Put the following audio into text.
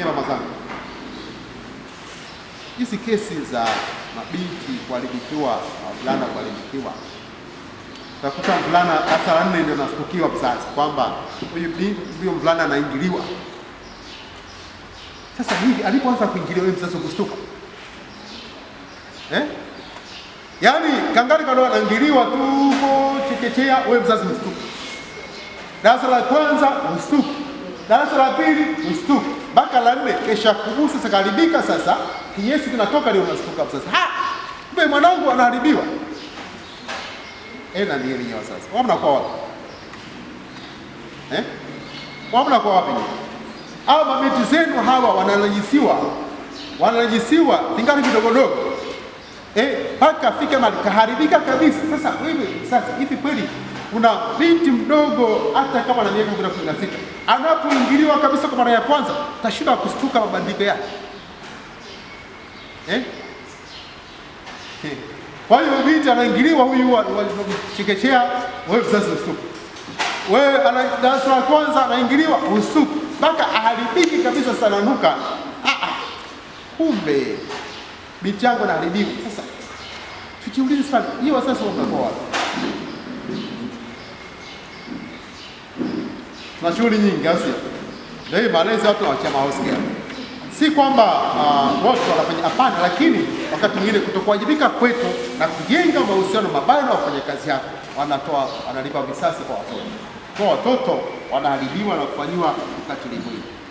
mama zangu, hizi kesi za mabinti kuharibikiwa, wavulana kuharibikiwa, utakuta mvulana darasa la 4 ndio anastukiwa mzazi kwamba huyo mvulana anaingiliwa. Sasa hivi alipoanza kuingiliwa wewe mzazi kustuka, yaani kangali kando anaingiliwa tu chekechea, wewe mzazi mstuka. Darasa la kwanza mstuka, darasa la pili mstuka, mpaka la 4 kesha kubusu sakaharibika. Sasa kinyesi kinatoka leo unastuka mzazi, kumbe mwanangu anaharibiwa. Na ndiye nyewe sasa wao mnakuwa wapi? Wao mnakuwa wapi? Hao mabinti zenu hawa wananajisiwa tingali kidogo dogo, mpaka fika mali kaharibika kabisa. Sasa wewe sasa hivi kweli kuna binti mdogo hata kama na miaka 16 anapoingiliwa kabisa kwa mara ya kwanza tashinda kustuka mabadiliko yake? Kwa hiyo binti anaingiliwa huyu chekechea, wewe mzazi ustuka. Wewe darasa la kwanza anaingiliwa ustuka mpaka aharibiki kabisa sana nuka. Kumbe binti yangu anaharibiwa. Sasa tujiulize swali, hiyo wazazi wanakuwa wapi? Tuna shughuli nyingi au sio? Ndio hii malezi watu wa chama house girl. Si kwamba watu wanafanya, hapana, lakini wakati mwingine kutokuwajibika kwetu na kujenga mahusiano mabaya na wafanyakazi hapa, wanalipa visasi kwa watoto. Kwa watoto wanaharibiwa na kufanyiwa ukatili mwingi.